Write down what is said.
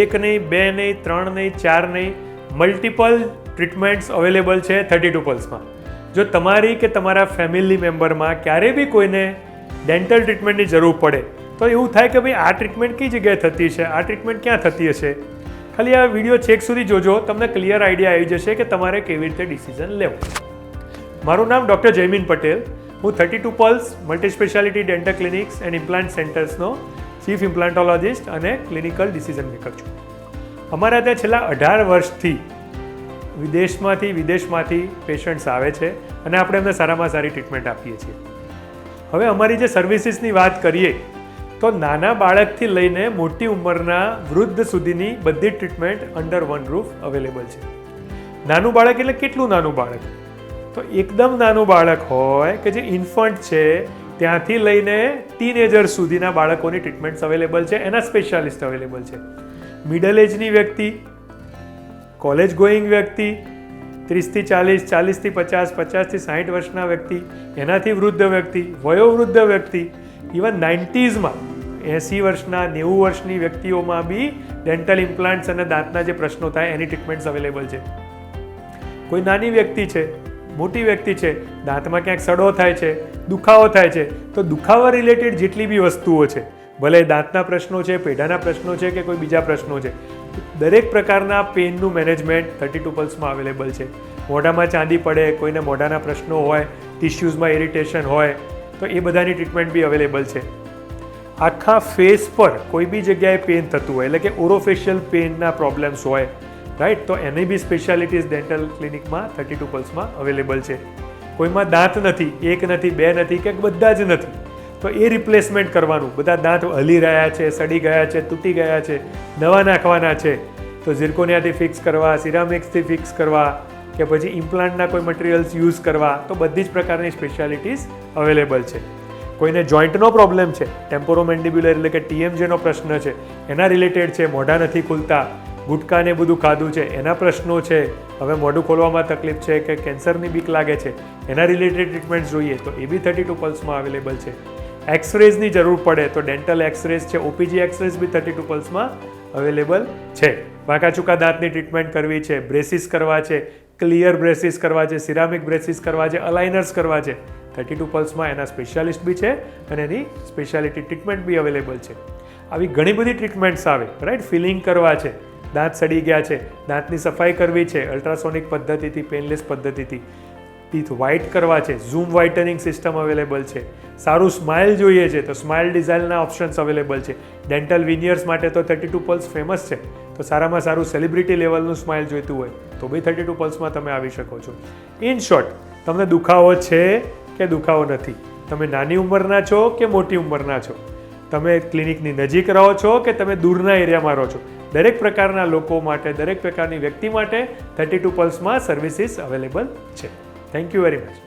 એક નહીં, બે નહીં, ત્રણ નહીં, ચાર નહીં, મલ્ટિપલ ટ્રીટમેન્ટ્સ અવેલેબલ છે 32 પલ્સમાં. જો તમારી કે તમારા ફેમિલી મેમ્બરમાં ક્યારે બી કોઈને ડેન્ટલ ટ્રીટમેન્ટની જરૂર પડે તો એવું થાય કે ભાઈ આ ટ્રીટમેન્ટ કઈ જગ્યાએ થતી છે, આ ટ્રીટમેન્ટ ક્યાં થતી હશે, ખાલી આ વિડીયો છેક સુધી જોજો, તમને ક્લિયર આઈડિયા આવી જશે કે તમારે કેવી રીતે ડિસિઝન લેવું. મારું નામ ડૉક્ટર જયમીન પટેલ. હું 32 Pulse multi speciality dental clinics and implant સેન્ટર્સનો ચીફ ઇમ્પ્લાન્ટોલોજિસ્ટ અને ક્લિનિકલ ડિસિઝન મેકર છું. અમારા ત્યાં છેલ્લા 18 વર્ષથી વિદેશમાંથી પેશન્ટ્સ આવે છે અને આપણે એમને સારામાં સારી ટ્રીટમેન્ટ આપીએ છીએ. હવે અમારી જે સર્વિસીસની વાત કરીએ તો નાના બાળકથી લઈને મોટી ઉંમરના વૃદ્ધ સુધીની બધી treatment under one roof available છે. નાનું બાળક એટલે કેટલું નાનું બાળક? તો એકદમ નાનું બાળક હોય કે જે ઇન્ફન્ટ છે ત્યાંથી લઈને ટીનેજર સુધીના બાળકોની ટ્રીટમેન્ટ્સ અવેલેબલ છે, એના સ્પેશિયાલિસ્ટ અવેલેબલ છે. મિડલ એજની વ્યક્તિ, કોલેજ ગોઈંગ વ્યક્તિ, 30થી 40, 40થી 50, 50થી 60 વર્ષના વ્યક્તિ, એનાથી વૃદ્ધ વ્યક્તિ, વયોવૃદ્ધ વ્યક્તિ, ઇવન 90sમાં 80 વર્ષના 90 વર્ષની વ્યક્તિઓમાં બી ડેન્ટલ ઇમ્પ્લાન્ટ્સ અને દાંતના જે પ્રશ્નો થાય એની ટ્રીટમેન્ટ્સ અવેલેબલ છે. કોઈ નાની વ્યક્તિ છે, મોટી વ્યક્તિ છે, દાંતમાં ક્યાંક સડો થાય છે, દુખાવો થાય છે, તો દુખાવા રિલેટેડ જેટલી બી વસ્તુઓ છે, ભલે દાંતના પ્રશ્નો છે, પેઢાના પ્રશ્નો છે કે કોઈ બીજા પ્રશ્નો છે, દરેક પ્રકારના પેઇનનું મેનેજમેન્ટ 32 પલ્સમાં અવેલેબલ છે. મોઢામાં ચાંદી પડે, કોઈને મોઢાના પ્રશ્નો હોય, ટિશ્યુઝમાં ઇરિટેશન હોય તો એ બધાની ટ્રીટમેન્ટ બી અવેલેબલ છે. આખા ફેસ પર કોઈ બી જગ્યાએ પેઇન થતું હોય એટલે કે ઓરોફેશિયલ પેઇનના પ્રોબ્લેમ્સ હોય, રાઈટ, તો એની બી સ્પેશિયાલિટીઝ ડેન્ટલ ક્લિનિકમાં 32 પલ્સમાં અવેલેબલ છે. કોઈમાં દાંત નથી, એક નથી, બે નથી કે બધા જ નથી, તો એ રિપ્લેસમેન્ટ કરવાનું, બધા દાંત હલી રહ્યા છે, સડી ગયા છે, તૂટી ગયા છે, નવા નાખવાના છે, તો ઝિર્કોનિયાથી ફિક્સ કરવા, સિરામિક્સથી ફિક્સ કરવા કે પછી ઇમ્પ્લાન્ટના કોઈ મટીરિયલ્સ યુઝ કરવા, તો બધી જ પ્રકારની સ્પેશિયાલિટીઝ અવેલેબલ છે. કોઈને જોઈન્ટનો પ્રોબ્લેમ છે, ટેમ્પોરોમેન્ડિબ્યુલર એટલે કે TMJનો પ્રશ્ન છે, એના રિલેટેડ છે, મોઢા નથી ખુલતા, ગુટકાને બધું ખાધું છે એના પ્રશ્નો છે, હવે મોઢું ખોલવામાં તકલીફ છે કે કેન્સરની બીક લાગે છે, એના રિલેટેડ ટ્રીટમેન્ટ જોઈએ તો એ બી 32 પલ્સમાં અવેલેબલ છે. એક્સરેઝની જરૂર પડે તો ડેન્ટલ એક્સરેઝ છે, OPG એક્સરેઝ બી 32 પલ્સમાં અવેલેબલ છે. વાંકા ચૂકા દાંતની ટ્રીટમેન્ટ કરવી છે, બ્રેસીસ કરવા છે, ક્લિયર બ્રેસીસ કરવા છે, સિરામિક બ્રેસીસ કરવા છે, અલાઇનર્સ કરવા છે, 32 પલ્સમાં એના સ્પેશિયાલિસ્ટ બી છે અને એની સ્પેશિયાલિટી ટ્રીટમેન્ટ બી અવેલેબલ છે. આવી ઘણી બધી ટ્રીટમેન્ટ્સ આવે, રાઈટ, ફિલિંગ કરવા છે, દાંત સડી ગયા છે, દાંતની સફાઈ કરવી છે અલ્ટ્રાસોનિક પદ્ધતિથી, પેનલેસ પદ્ધતિથી, ટીથ વ્હાઇટ કરવા છે, ઝૂમ વ્હાઇટનિંગ સિસ્ટમ અવેલેબલ છે, સારું સ્માઇલ જોઈએ છે તો સ્માઇલ ડિઝાઇનના ઓપ્શન્સ અવેલેબલ છે. ડેન્ટલ વિનિયર્સ માટે તો 32 પલ્સ ફેમસ છે, તો સારામાં સારું સેલિબ્રિટી લેવલનું સ્માઇલ જોઈતું હોય તો બી 32 પલ્સમાં તમે આવી શકો છો. ઇન શોર્ટ, તમને દુખાવો છે કે દુખાવો નથી, તમે નાની ઉંમરના છો કે મોટી ઉંમરના છો, તમે ક્લિનિકની નજીક રહો છો કે તમે દૂરના એરિયામાં રહો છો, દરેક પ્રકારના લોકો માટે, દરેક પ્રકારની વ્યક્તિ માટે 32 પલ્સમાં સર્વિસીસ અવેલેબલ છે. Thank you very much.